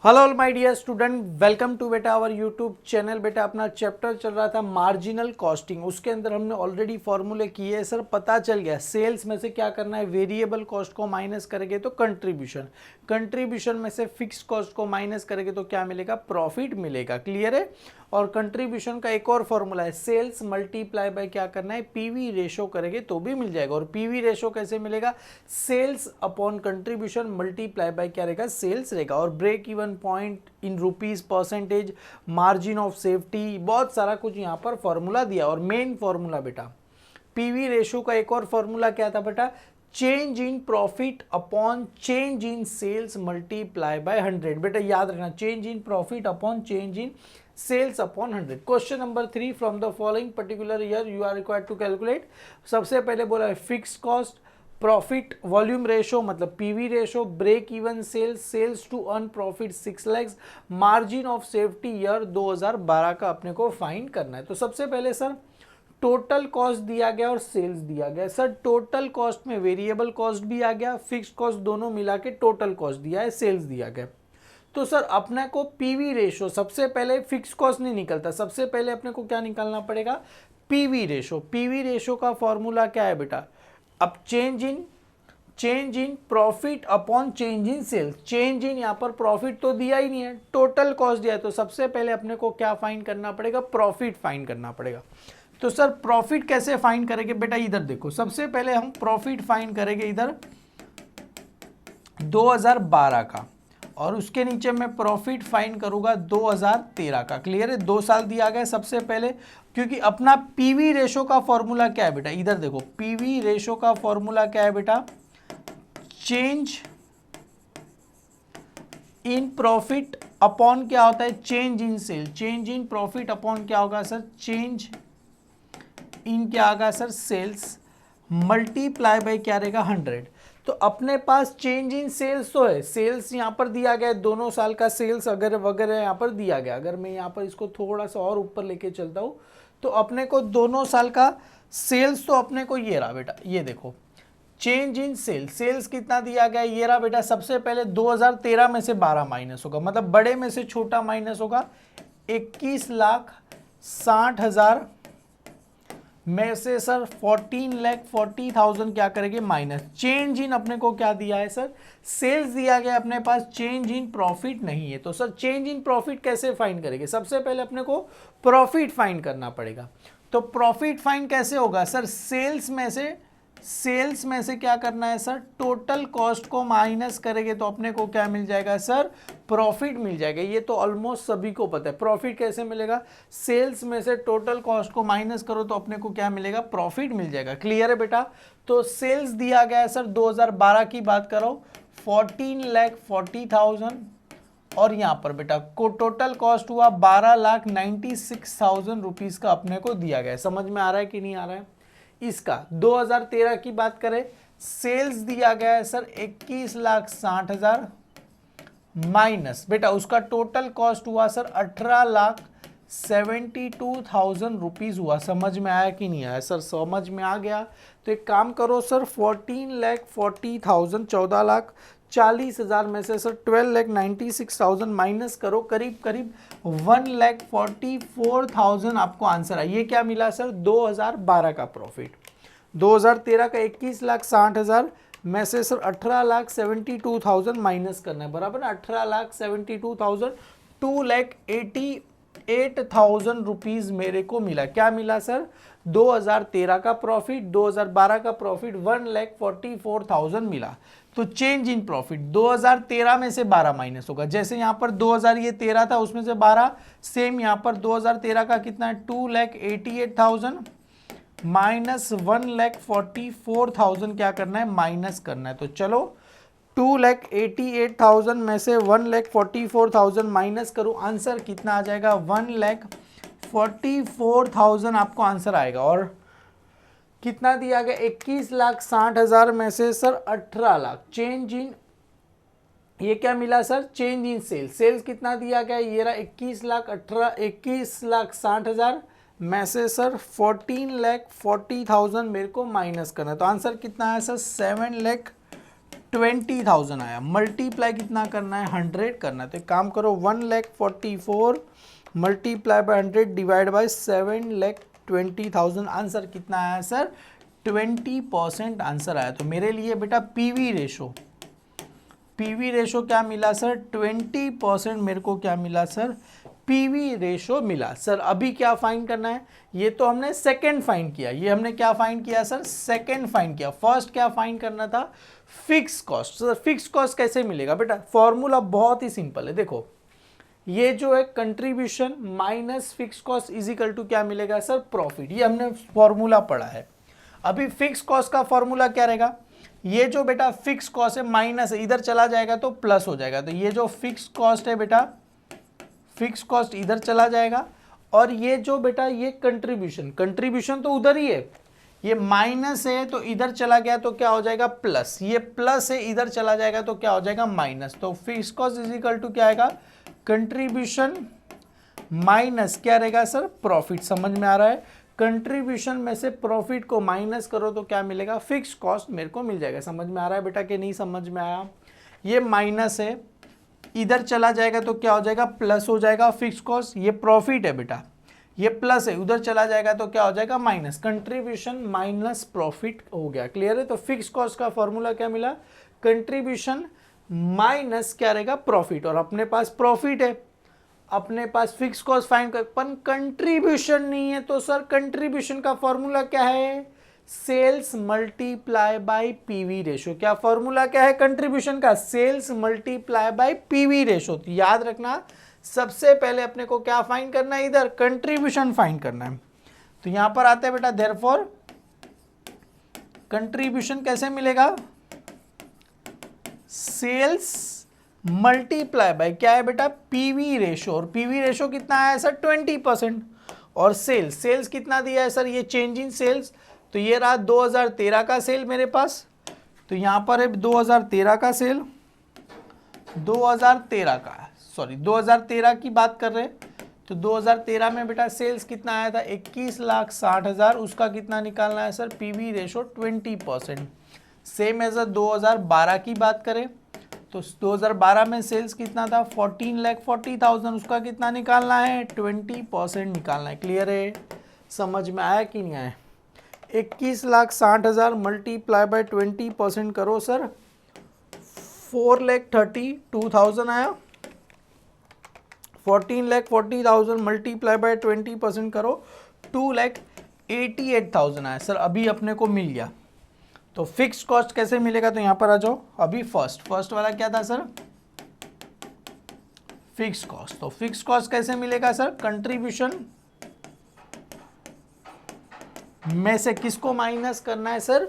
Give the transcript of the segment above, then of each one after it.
Hello my dear student, welcome to बेटा our YouTube channel. बेटा अपना चैप्टर चल रहा था मार्जिनल कॉस्टिंग, उसके अंदर हमने ऑलरेडी फॉर्मूले किए हैं। सर पता चल गया सेल्स में से क्या करना है, वेरिएबल कॉस्ट को माइनस करेंगे तो कंट्रीब्यूशन, कंट्रीब्यूशन में से फिक्स कॉस्ट को माइनस करेंगे तो क्या मिलेगा, प्रॉफिट मिलेगा। क्लियर है। और कंट्रीब्यूशन का एक और फॉर्मूला है, सेल्स मल्टीप्लाई बाय क्या करना है, पीवी रेशो करेंगे तो भी मिल जाएगा। और पीवी रेशो कैसे मिलेगा, sales upon contribution multiply by क्या रहेगा, सेल्स रहेगा। और break even point in rupees, percentage, margin of safety, बहुत सारा कुछ यहाँ पर फॉर्मूला दिया। और मेन फॉर्मूला बेटा पीवी रेशो का एक और फॉर्मूला क्या था बेटा, change in profit upon change in sales multiply by 100। बेटा याद रखना, change in profit upon change in sales upon 100। Question number 3, from the following particular year you are required to calculate. सबसे पहले बोला है fix cost, profit volume ratio मतलब PV ratio, break even sales, sales to earn profit 6 lakh, margin of safety year 2012 का अपने को find करना है। तो सबसे पहले सर टोटल कॉस्ट दिया गया और सेल्स दिया गया। सर टोटल कॉस्ट में वेरिएबल कॉस्ट भी आ गया, फिक्स कॉस्ट दोनों मिला के टोटल कॉस्ट दिया है, सेल्स दिया गया। तो सर अपने को पीवी रेशो, सबसे पहले फिक्स कॉस्ट नहीं निकलता, सबसे पहले अपने को क्या निकालना पड़ेगा, पीवी रेशो। पीवी रेशो का फॉर्मूला क्या है बेटा, अब change in profit upon change in sales. Change in यहाँ पर प्रॉफिट तो दिया ही नहीं है, टोटल कॉस्ट दिया है, तो सबसे पहले अपने को क्या फाइंड करना पड़ेगा, प्रॉफिट फाइंड करना पड़ेगा। तो सर प्रॉफिट कैसे फाइंड करेंगे बेटा, इधर देखो, सबसे पहले हम प्रॉफिट फाइंड करेंगे इधर 2012 का, और उसके नीचे मैं प्रॉफिट फाइंड करूंगा 2013 का। क्लियर है, 2 साल दिया गया सबसे पहले, क्योंकि अपना पीवी रेशो का फॉर्मूला क्या है बेटा, इधर देखो पीवी रेशो का फॉर्मूला क्या है बेटा, चेंज इन प्रॉफिट अपॉन क्या होता है, change in sale. Change in profit upon क्या होगा सर, चेंज इन क्या होगा सर, सेल्स, मल्टीप्लाई बाय क्या रहेगा, 100। तो अपने पास चेंज इन सेल्स तो है, सेल्स यहाँ पर दिया गया है, दोनों साल का सेल्स अगर वगैरह यहाँ पर दिया गया। अगर मैं यहाँ पर इसको थोड़ा सा और ऊपर लेके चलता हूँ तो अपने को दोनों साल का सेल्स तो अपने को ये रहा बेटा, ये देखो चेंज इन सेल्स, सेल्स कितना दिया गया, ये रहा बेटा। सबसे पहले 2013 में से 12 माइनस होगा, मतलब बड़े में से छोटा माइनस होगा, 21,60,000 में से सर 14,40,000 क्या करेंगे, माइनस। चेंज इन अपने को क्या दिया है सर, सेल्स दिया गया अपने पास, चेंज इन प्रॉफिट नहीं है। तो सर चेंज इन प्रॉफिट कैसे फाइंड करेंगे, सबसे पहले अपने को प्रॉफिट फाइंड करना पड़ेगा। तो प्रॉफिट फाइंड कैसे होगा सर, सेल्स में से क्या करना है सर, टोटल कॉस्ट को माइनस करेंगे तो अपने को क्या मिल जाएगा सर, प्रॉफिट मिल जाएगा। ये तो ऑलमोस्ट सभी को पता है। प्रॉफिट कैसे मिलेगा, सेल्स में से टोटल कॉस्ट को माइनस करो तो अपने को क्या मिलेगा, प्रॉफिट मिल जाएगा। क्लियर है बेटा। तो सेल्स दिया गया है सर 2012 की बात करो 14,40,000, और यहाँ पर बेटा को टोटल कॉस्ट हुआ 12,96,000 रुपीज का अपने को दिया गया है। समझ में आ रहा है कि नहीं आ रहा है। इसका 2013 की बात करें, सेल्स दिया गया है सर 21,60,000 माइनस बेटा उसका टोटल कॉस्ट हुआ सर 18,72,000 रुपीज हुआ। समझ में आया कि नहीं आया सर, समझ में आ गया तो एक काम करो सर 14,40,000, 14,40,000 में से सर 12,96,000 माइनस करो, करीब करीब 1,44,000 आपको आंसर आया। ये क्या मिला सर, 2012 का प्रॉफिट। 2013 का 21,60,000 में से सर 18,72,000 माइनस करना है, बराबर ना, 18,72,000, 2,88,000 रुपीज मेरे को मिला। क्या मिला सर, 2013 का प्रॉफिट, 2012 का प्रॉफिट 1,44,000 मिला। तो चेंज इन प्रॉफिट 2013 में से 12 माइनस होगा, जैसे यहाँ पर 2013 था उसमें से 12, सेम यहाँ पर 2013 का कितना है, 2,88,000 माइनस 1,44,000 क्या करना है, माइनस करना है। तो चलो 2,88,000 में से 1,44,000 माइनस करो, आंसर कितना आ जाएगा, 1,44,000 आपको आंसर आएगा। और कितना दिया गया, 21,60,000 में से सर 18 लाख चेंज इन, ये क्या मिला sir, change in sales. Sales कितना दिया गया, ये रहा 21,60,000 में से सर 14,40,000 मेरे को माइनस करना है। तो आंसर कितना है सर, 7,20,000 20,000 आया, मल्टीप्लाई कितना करना है 100 करना है। तो एक काम करो 1,44,000 multiply by 100 divide by 7,20,000। Answer कितना आया सर 20% आंसर आया। तो मेरे लिए बेटा पीवी रेशो क्या मिला सर 20%। मेरे को क्या मिला सर पीवी रेशो मिला। सर अभी क्या फाइंड करना है, ये तो हमने सेकंड फाइंड किया, ये हमने क्या फाइंड किया सर सेकंड फाइंड किया। फर्स्ट क्या फाइंड करना था fix cost. Sir fix cost कैसे मिलेगा बेटा, फॉर्मूला बहुत ही सिंपल है। देखो ये जो है contribution minus fix cost is equal to क्या मिलेगा सर प्रॉफिट। ये हमने फॉर्मूला पढ़ा है। अभी फिक्स कॉस्ट का फॉर्मूला क्या रहेगा, ये जो बेटा फिक्स कॉस्ट है माइनस है, इधर चला जाएगा तो प्लस हो जाएगा। तो ये जो फिक्स कॉस्ट है बेटा फिक्स कॉस्ट इधर चला जाएगा, और ये जो बेटा ये कंट्रीब्यूशन तो उधर ही है, ये माइनस है तो इधर चला गया तो क्या हो जाएगा प्लस, ये प्लस है इधर चला जाएगा तो क्या हो जाएगा माइनस। तो fix cost is equal to क्या आएगा कंट्रीब्यूशन माइनस क्या रहेगा सर प्रॉफिट। समझ में आ रहा है, कंट्रीब्यूशन में से प्रॉफिट को माइनस करो तो क्या मिलेगा फिक्स कॉस्ट मेरे को मिल जाएगा। समझ में आ रहा है बेटा कि नहीं समझ में आया, ये माइनस है इधर चला जाएगा तो क्या हो जाएगा प्लस हो जाएगा फिक्स कॉस्ट, ये प्रॉफिट है बेटा ये प्लस है उधर चला जाएगा तो क्या हो जाएगा माइनस, कंट्रीब्यूशन माइनस प्रॉफिट हो गया। क्लियर है, तो फिक्स कॉस्ट का फॉर्मूला क्या मिला कंट्रीब्यूशन माइनस क्या रहेगा प्रॉफिट, और अपने पास प्रॉफिट है अपने पास फिक्स कॉस्ट फाइंड कर, पर कंट्रीब्यूशन नहीं है। तो सर कंट्रीब्यूशन का फॉर्मूला क्या है sales multiply by PV ratio. क्या फॉर्मूला क्या है कंट्रीब्यूशन का sales multiply by PV ratio. तो याद रखना सबसे पहले अपने को क्या फाइंड करना है इधर कंट्रीब्यूशन फाइंड करना है। तो यहां पर आता है बेटा देयरफॉर कंट्रीब्यूशन कैसे मिलेगा सेल्स मल्टीप्लाई बाय क्या है बेटा पीवी रेशो, और पीवी रेशो कितना है सर 20%, और सेल्स कितना दिया है सर ये चेंज इन सेल्स। तो ये रहा 2013 का सेल मेरे पास, तो यहां पर है 2013 का सेल 2013 की बात कर रहे हैं। तो 2013 में बेटा सेल्स कितना आया था 21,60,000, उसका कितना निकालना है sir PV ratio 20%। Same as 2012 की बात करें तो 2012 में सेल्स कितना था 14,40,000, उसका कितना निकालना है 20% निकालना है। क्लियर है, समझ में आया कि नहीं आया। 21,60,000 मल्टीप्लाई बाय 20% करो सर 4,32,000 आया। 14,40,000 मल्टीप्लाई बाय 20% करो 2,88,000 आया। सर अभी अपने को मिल गया। तो फिक्स कॉस्ट कैसे मिलेगा, तो यहां पर आ जाओ। अभी फर्स्ट वाला क्या था सर फिक्स कॉस्ट। तो फिक्स कॉस्ट कैसे मिलेगा सर कंट्रीब्यूशन में से किसको माइनस करना है सर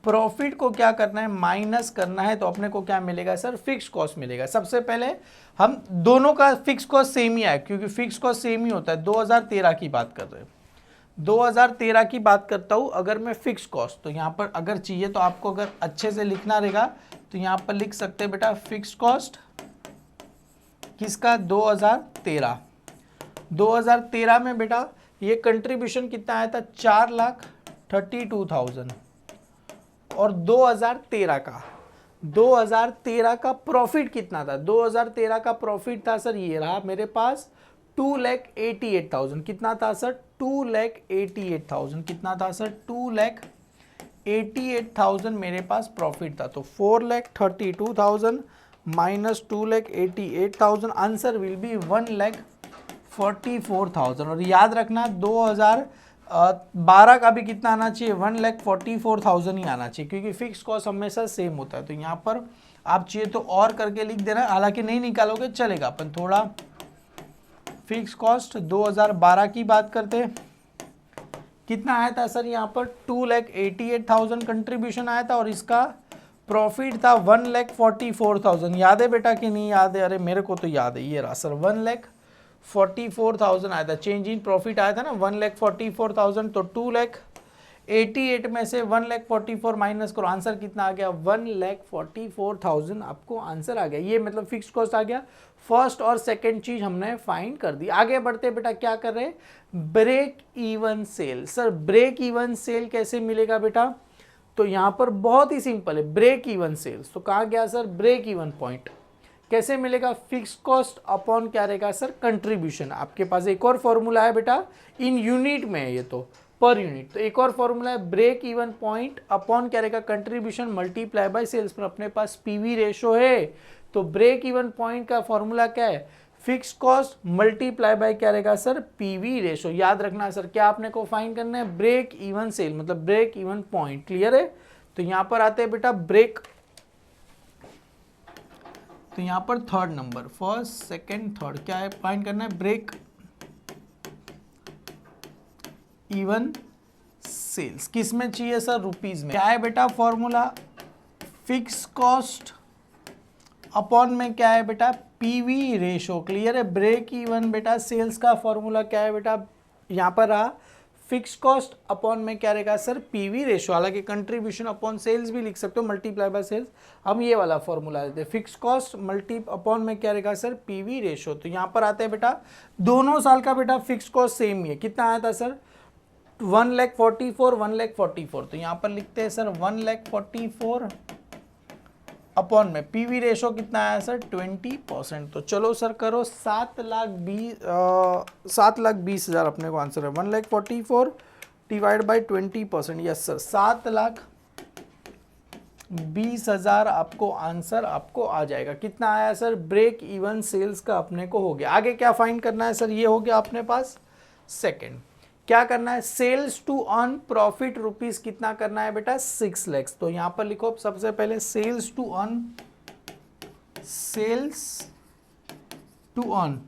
प्रॉफिट को क्या करना है माइनस करना है। तो अपने को क्या मिलेगा सर फिक्स कॉस्ट मिलेगा। सबसे पहले हम दोनों का फिक्स कॉस्ट सेम ही आया, क्योंकि फिक्स कॉस्ट सेम ही होता है। 2013 की बात कर रहे हैं, 2013 की बात करता हूं अगर मैं फिक्स कॉस्ट, तो यहां पर अगर चाहिए तो आपको अगर अच्छे से लिखना रहेगा तो यहां पर लिख सकते हैं बेटा फिक्स कॉस्ट किसका 2013 में बेटा ये कंट्रीब्यूशन कितना आया था 4,32,000, और 2013 का प्रॉफिट कितना था 2013 का प्रॉफिट था सर ये रहा मेरे पास 2,88,000। कितना था सर 2,88,000, कितना था सर 2,88,000 मेरे पास प्रॉफिट था। तो 4,32,000 माइनस 2,88,000 आंसर विल बी 1,44,000। और याद रखना 2012 का भी कितना आना चाहिए 1,44,000 ही आना चाहिए, क्योंकि फिक्स कॉस्ट हमेशा सेम होता है। तो यहाँ पर आप चाहिए तो और करके लिख देना, हालांकि नहीं निकालोगे चलेगा। अपन थोड़ा फिक्स कॉस्ट 2012 की बात करते हैं, कितना आया था सर यहाँ पर 2,88,000 कंट्रीब्यूशन आया था, और इसका प्रॉफिट था 1,44,000। याद है बेटा कि नहीं याद है, अरे मेरे को तो याद है, ये रहा सर 1,44,000 आया था। चेंज इन प्रॉफिट आया था ना 1,44,000, तो 2,88,000 में से 1,44,000 माइनस करो, आंसर कितना आ गया 1,44,000 आपको आंसर आ गया। ये मतलब फिक्स कॉस्ट आ गया। फर्स्ट और सेकंड चीज हमने फाइंड कर दी। आगे बढ़ते बेटा क्या कर रहे हैं break even sale. Sir break even sale कैसे मिलेगा बेटा, तो यहाँ पर बहुत ही सिंपल है, ब्रेक इवन सेल्स। तो कहाँ गया सर, ब्रेक इवन पॉइंट। कैसे मिलेगा, फिक्स कॉस्ट अपॉन क्या रहेगा सर, कंट्रीब्यूशन। आपके पास एक और फॉर्मूला है बेटा, इन यूनिट में है ये तो, पर यूनिट। तो एक और फॉर्मूला है, ब्रेक इवन पॉइंट अपॉन क्या रहेगा, कंट्रीब्यूशन मल्टीप्लाई बाय सेल्स। पर अपने पास पीवी रेशो है, तो ब्रेक इवन पॉइंट का फॉर्मूला क्या है, फिक्स कॉस्ट मल्टीप्लाई बाय क्या रहेगा सर, पीवी रेशो। याद रखना सर, क्या आपने को फाइंड करना है, ब्रेक इवन सेल मतलब ब्रेक इवन पॉइंट। क्लियर है। तो यहां पर आते हैं बेटा ब्रेक, तो यहां पर third number, first second third क्या है, फाइंड करना है ब्रेक इवन सेल्स। किस में चाहिए सर, रुपीज में। क्या है बेटा फॉर्मूला, फिक्स कॉस्ट अपॉन में क्या है बेटा, पीवी रेशो। क्लियर है। ब्रेक इवन बेटा सेल्स का फॉर्मूला क्या है बेटा, यहां पर रहा फिक्स कॉस्ट अपॉन में क्या रहेगा सर, पीवी रेशो। हालांकि कंट्रीब्यूशन अपॉन सेल्स भी लिख सकते हो, मल्टीप्लाई बाय सेल्स। हम ये वाला फॉर्मूला लेते हैं, फिक्स कॉस्ट मल्टी अपॉन में क्या रहेगा सर, पीवी रेशो। तो यहां पर आते हैं बेटा, दोनों साल का बेटा फिक्स कॉस्ट सेम ही है। कितना आया था सर, 1,44,000 1,44,000। तो यहां पर लिखते हैं सर 1,44,000 अपॉन में पीवी रेशो कितना आया सर, 20%। तो चलो सर करो, 7,20,000 अपने को आंसर है। 1,44,000 डिवाइड बाई 20%, यस सर 7,20,000 आपको आंसर आपको आ जाएगा। कितना आया सर, ब्रेक इवन सेल्स का अपने को हो गया। आगे क्या फाइंड करना है सर, ये हो गया अपने पास। सेकंड क्या करना है, sales to earn profit rupees कितना करना है बेटा, 6 लाख। तो यहां पर लिखो सबसे पहले sales to earn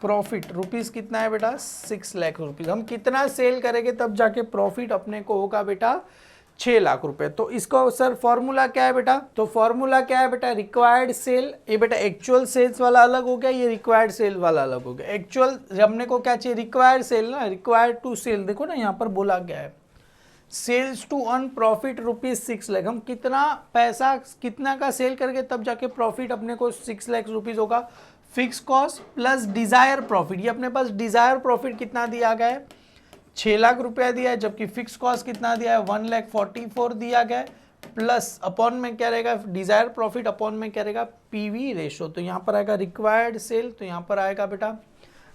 profit rupees कितना है बेटा, 6 लाख रुपीज। हम कितना सेल करेंगे तब जाके प्रॉफिट अपने को होगा बेटा 6 लाख रुपए। तो इसको सर फॉर्मूला क्या है बेटा, तो फॉर्मूला क्या है बेटा, रिक्वायर्ड सेल। ये बेटा एक्चुअल सेल्स वाला अलग हो गया, ये रिक्वायर्ड सेल वाला अलग हो गया। एक्चुअल हमने को क्या चाहिए, रिक्वायर्ड सेल ना, रिक्वायर्ड टू सेल। देखो ना यहाँ पर बोला गया है sales to earn profit rupees 6 lakh. हम कितना पैसा कितना का सेल करके तब जाके प्रॉफिट अपने को 6 लाख रुपीज होगा। Fix cost plus desire profit, ये अपने पास डिजायर प्रॉफिट कितना दिया गया है, 6 लाख रुपया दिया है, जबकि फिक्स कॉस्ट कितना दिया है, 1,44,000 दिया गया है। प्लस अपॉन में क्या रहेगा, डिजायर प्रॉफिट अपॉन में क्या रहेगा, पीवी रेशो। तो यहाँ पर आएगा रिक्वायर्ड सेल, तो यहाँ पर आएगा बेटा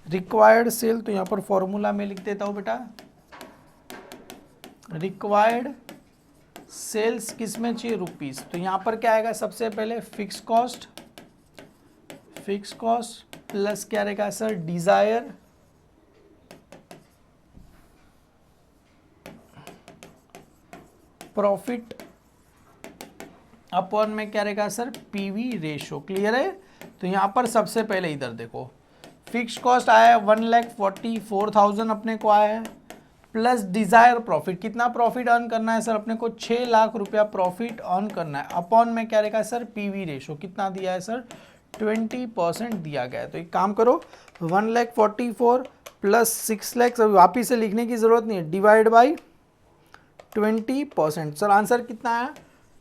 रिक्वायर्ड सेल। तो यहाँ पर फॉर्मूला में लिख देता हूँ बेटा, रिक्वायर्ड सेल्स किस में चाहिए, रुपीज। तो यहाँ पर क्या आएगा, सबसे पहले फिक्स कॉस्ट प्लस क्या रहेगा सर, डिजायर प्रॉफिट अपॉन में क्या रहेगा सर, पीवी रेशो। क्लियर है। तो यहां पर सबसे पहले इधर देखो, फिक्स कॉस्ट आया है 1,44,000 अपने को आया है, प्लस डिजायर प्रॉफिट। कितना प्रॉफिट अर्न करना है सर, अपने को 6 लाख रुपया प्रॉफिट अर्न करना है। अपॉन में क्या रहेगा सर, पीवी रेशो कितना दिया है सर, 20% दिया गया है। तो एक काम करो, 1,44,000 प्लस 6 लाख, वापिस से लिखने की जरूरत नहीं है, डिवाइड बाई 20%। सर आंसर कितना आया,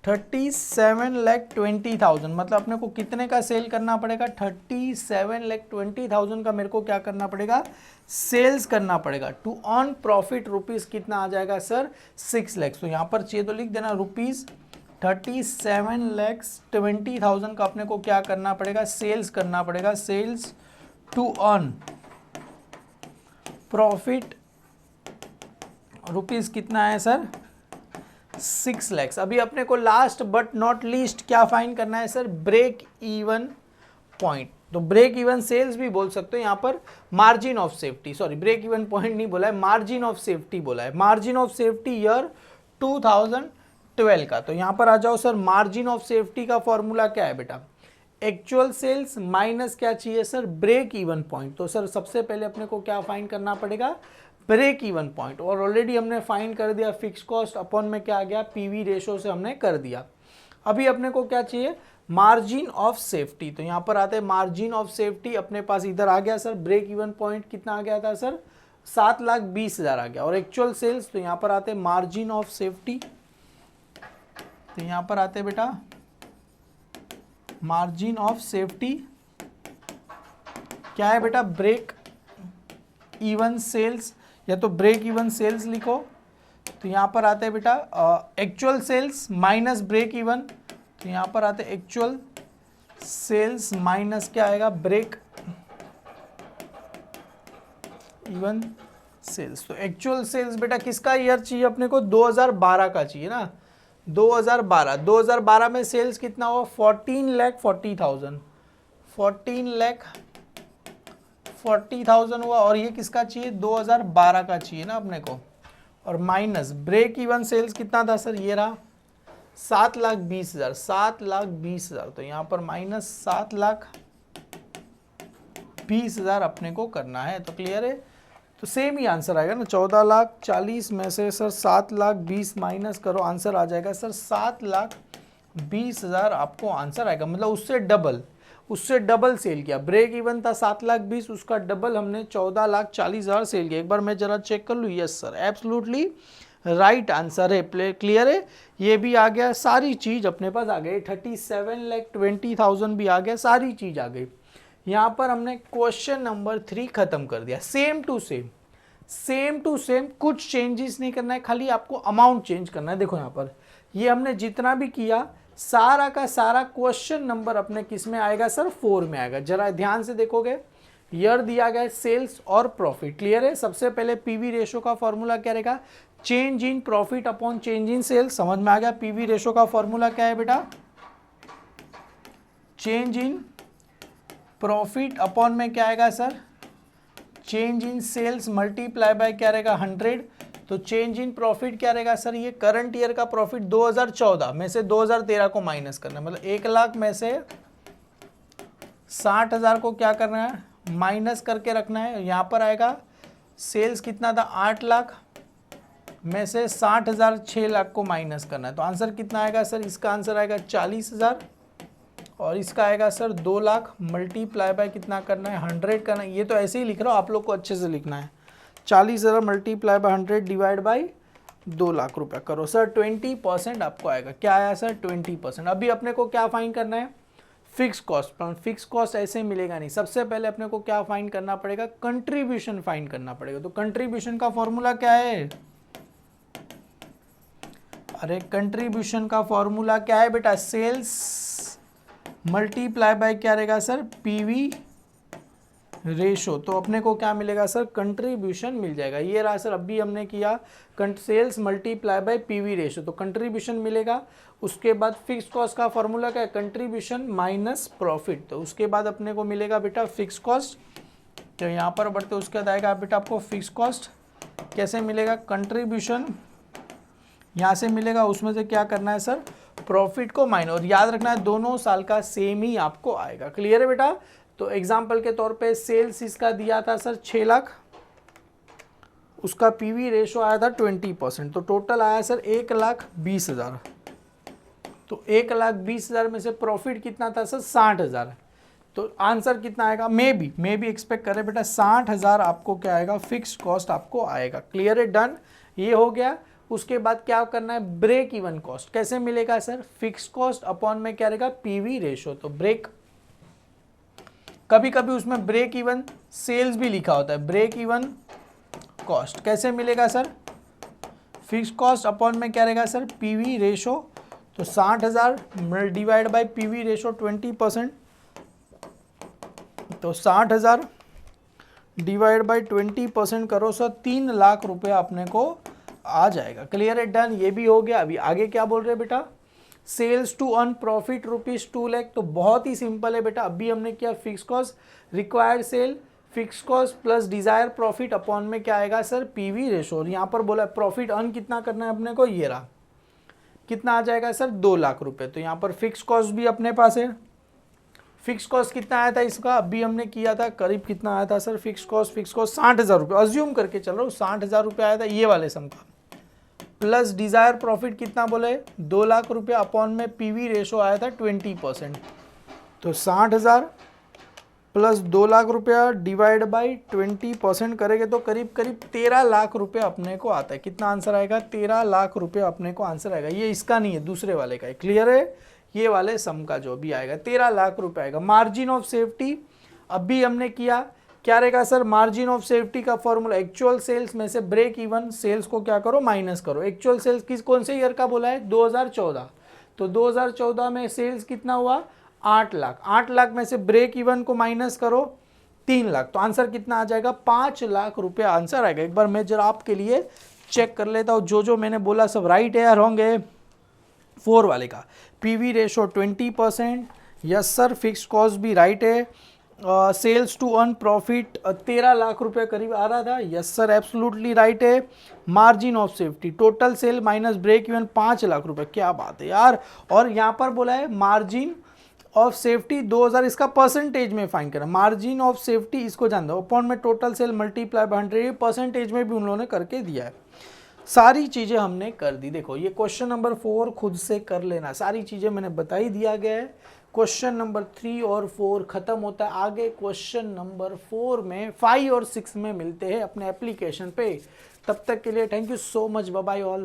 37,20,000। मतलब अपने को कितने का सेल करना पड़ेगा, 37,20,000 का मेरे को क्या करना पड़ेगा, सेल्स करना पड़ेगा टू अर्न प्रॉफिट रुपीज कितना आ जाएगा सर, 6 लाख। तो यहाँ पर चाहिए तो लिख देना रुपीज 37,20,000 का अपने को क्या करना पड़ेगा, सेल्स करना पड़ेगा। Sales to earn profit rupees कितना है सर, 6 लाख। अभी अपने को लास्ट बट नॉट लीस्ट क्या फाइंड करना है सर, ब्रेक इवन पॉइंट। तो ब्रेक इवन सेल्स भी बोल सकते हो, यहाँ पर margin of safety, sorry break even point नहीं बोला है, मार्जिन ऑफ सेफ्टी बोला है। मार्जिन ऑफ सेफ्टी ईयर 2012 का। तो यहाँ पर आ जाओ सर, मार्जिन ऑफ सेफ्टी का फॉर्मूला क्या है बेटा, एक्चुअल सेल्स माइनस क्या चाहिए सर, ब्रेक इवन पॉइंट। तो सर सबसे पहले अपने को क्या फाइंड करना पड़ेगा, ब्रेक इवन पॉइंट। और ऑलरेडी हमने फाइंड कर दिया, फिक्स कॉस्ट अपॉन में क्या आ गया, पीवी रेशो से हमने कर दिया। अभी अपने को क्या चाहिए, मार्जिन ऑफ सेफ्टी। तो यहाँ पर आते हैं मार्जिन ऑफ सेफ्टी, अपने पास इधर आ गया सर, ब्रेक इवन पॉइंट कितना आ गया था सर, 7,20,000 आ गया। और एक्चुअल सेल्स, तो यहाँ पर आते हैं मार्जिन ऑफ सेफ्टी। तो यहाँ पर आते हैं बेटा मार्जिन ऑफ सेफ्टी क्या है बेटा, ब्रेक इवन सेल्स, या तो ब्रेक इवन सेल्स लिखो, तो यहाँ पर आते हैं बेटा actual sales minus break even, तो यहाँ पर आते हैं एक्चुअल सेल्स माइनस क्या आएगा, ब्रेक इवन सेल्स। तो एक्चुअल सेल्स बेटा किसका ईयर चाहिए अपने को, 2012 का चाहिए ना, 2012 में सेल्स कितना हुआ, 14,40,000, 14,40,000 हुआ, और ये किसका चाहिए, 2012 का चाहिए ना अपने को, और माइनस ब्रेक इवन सेल्स कितना था सर, ये रहा 7,20,000, 7,20,000, तो यहाँ पर माइनस 7,20,000 अपने को करना है। तो क्लियर है, तो सेम ही आंसर आएगा ना, 14,40,000 में से सर 7,20,000 माइनस करो, आंसर आ जाएगा सर 7,20,000 आपको आंसर आएगा, मतलब उससे डबल सेल किया, ब्रेक इवन था 7,20,000, उसका डबल हमने 14,40,000 सेल किया। एक बार मैं जरा चेक कर लूँ, yes sir absolutely right answer है, क्लियर है, ये भी आ गया, सारी चीज अपने पास आ गई, 37,20,000 भी आ गया, सारी चीज आ गई। यहाँ पर हमने क्वेश्चन नंबर 3 खत्म कर दिया, सेम टू सेम, कुछ चेंजेस नहीं करना है, खाली आपको अमाउंट चेंज करना है। देखो यहाँ पर ये हमने जितना भी किया सारा का सारा क्वेश्चन नंबर अपने किस में आएगा सर, 4 में आएगा। जरा ध्यान से देखोगे, ईयर दिया गया है, सेल्स और प्रॉफिट, क्लियर है। सबसे पहले पीवी रेशो का फॉर्मूला क्या रहेगा, change in profit upon change in sales, समझ में आ गया। पीवी रेशो का फॉर्मूला क्या है बेटा, चेंज इन प्रॉफिट अपॉन में क्या आएगा sir, change in sales multiply by क्या रहेगा 100, तो चेंज इन प्रॉफिट क्या रहेगा सर, ये करंट ईयर का प्रॉफिट 2014 में से 2013 को माइनस करना है, मतलब 1 लाख में से 60,000 को क्या करना है, माइनस करके रखना है। यहाँ पर आएगा सेल्स कितना था 8 लाख में से 60,000 6 लाख को माइनस करना है, तो आंसर कितना आएगा सर, इसका आंसर आएगा 40,000, और इसका आएगा सर 2 लाख मल्टीप्लाई बाय कितना करना है 100 करना है। ये तो ऐसे ही लिख रहा हूँ, आप लोग को अच्छे से लिखना है, 40,000 multiply by 100 divide by 2 lakh रुपया करो सर, 20% आपको आएगा। क्या आया सर, 20%। अभी अपने को क्या फाइंड करना है, फिक्स कॉस्ट। फिक्स कॉस्ट ऐसे मिलेगा नहीं, सबसे पहले अपने को क्या फाइंड करना पड़ेगा, कंट्रीब्यूशन फाइंड करना पड़ेगा। तो कंट्रीब्यूशन का फॉर्मूला क्या है, अरे कंट्रीब्यूशन का फॉर्मूला क्या है बेटा, सेल्स मल्टीप्लाई बाय क्या रहेगा सर, पीवी रेशो। तो अपने को क्या मिलेगा सर, कंट्रीब्यूशन मिल जाएगा। ये रहा सर, अभी हमने किया sales multiply by PV ratio, तो कंट्रीब्यूशन मिलेगा। उसके बाद फिक्स कॉस्ट का फॉर्मूला क्या है, कंट्रीब्यूशन माइनस प्रॉफिट, तो उसके बाद अपने को मिलेगा बेटा फिक्स कॉस्ट। तो यहाँ पर बढ़ते उसके बाद आएगा बेटा आपको फिक्स कॉस्ट कैसे मिलेगा, कंट्रीब्यूशन यहाँ से मिलेगा, उसमें से क्या करना है सर, प्रॉफिट को माइनस, और याद रखना है दोनों साल का सेम ही आपको आएगा। क्लियर है बेटा। तो एग्जांपल के तौर पे सेल्स इसका दिया था सर 6 लाख, उसका पीवी रेशो आया था 20%, तो टोटल आया सर 1,20,000, तो 1,20,000 में से प्रॉफिट कितना था सर 60,000, तो आंसर कितना आएगा, मे बी एक्सपेक्ट करें बेटा 60,000 आपको क्या आएगा, फिक्स कॉस्ट आपको आएगा। क्लियर है, डन, ये हो गया। उसके बाद क्या करना है, ब्रेक इवन कॉस्ट कैसे मिलेगा सर, फिक्स कॉस्ट अपॉन में क्या रहेगा, पीवी रेशो। तो ब्रेक, कभी कभी उसमें ब्रेक इवन सेल्स भी लिखा होता है, ब्रेक इवन कॉस्ट कैसे मिलेगा सर, फिक्स कॉस्ट अपॉन में क्या रहेगा सर, पीवी रेशो। तो 60,000 डिवाइड बाय पीवी रेशो 20%, तो 60,000 डिवाइड बाय 20% करो सर, 3 लाख रुपया अपने को आ जाएगा। क्लियर है, डन, ये भी हो गया। अभी आगे क्या बोल रहे हैं बेटा, sales to earn profit ₹2 lakh, तो बहुत ही सिंपल है बेटा। अभी हमने किया fix cost, required sale, fix cost plus desire profit upon में क्या आएगा सर, पीवी रेशो। और यहाँ पर बोला प्रॉफिट अर्न कितना करना है अपने को, ये रहा, कितना आ जाएगा सर 2 लाख रुपए। तो यहाँ पर फिक्स कॉस्ट भी अपने पास है, फिक्स कॉस्ट कितना आया था इसका, अभी हमने किया था करीब कितना आया था सर, फिक्स कॉस्ट 60,000 रुपये, अज्यूम करके चल रहा हूँ 60,000 रुपये आया था ये वाले सम का, प्लस डिजायर प्रॉफिट कितना बोले 2 लाख रुपया अपॉन में पीवी रेशो आया था 20%, तो 60,000 प्लस 2 लाख रुपया डिवाइड बाई 20% करेंगे तो करीब 13 लाख रुपये अपने को आता है। कितना आंसर आएगा, 13 लाख रुपये अपने को आंसर आएगा। ये इसका नहीं है, दूसरे वाले का है। क्लियर है, ये वाले सम का जो भी आएगा 13 लाख रुपये आएगा। मार्जिन ऑफ सेफ्टी अभी हमने किया क्या रहेगा सर, मार्जिन ऑफ सेफ्टी का फॉर्मूला एक्चुअल सेल्स में से ब्रेक इवन सेल्स को क्या करो, माइनस करो। एक्चुअल सेल्स किस कौन से ईयर का बोला है, 2014। तो 2014 में सेल्स कितना हुआ, 8 लाख। 8 लाख में से ब्रेक इवन को माइनस करो 3 लाख, तो आंसर कितना आ जाएगा, 5 लाख रुपया आंसर आएगा। एक बार मैं जरा आपके लिए चेक कर लेता हूँ, जो मैंने बोला सब राइट है या रॉन्ग है। 4 वाले का PV ratio 20%, yes sir. Fixed cost भी राइट है। Sales to earn profit 13 lakh रुपए करीब आ रहा था, यस सर एब्सोल्युटली राइट है। Margin of safety total sale minus break even 5 lakh रुपए, क्या बात है यार। और यहाँ पर बोला है मार्जिन ऑफ सेफ्टी 2000, इसका परसेंटेज में फाइन करा। मार्जिन ऑफ सेफ्टी इसको जान दो, अपॉन में टोटल सेल मल्टीप्लाई बाय 100, ये परसेंटेज में भी उन लोगों ने करके दिया है। सारी चीज़ें हमने कर दी। देखो ये क्वेश्चन नंबर 4 खुद से कर लेना, सारी चीज़ें मैंने बता ही दिया गया है। क्वेश्चन नंबर 3 और 4 खत्म होता है, आगे क्वेश्चन नंबर 4 में 5 और 6 में मिलते हैं अपने एप्लीकेशन पे। तब तक के लिए thank you so much, bye bye all.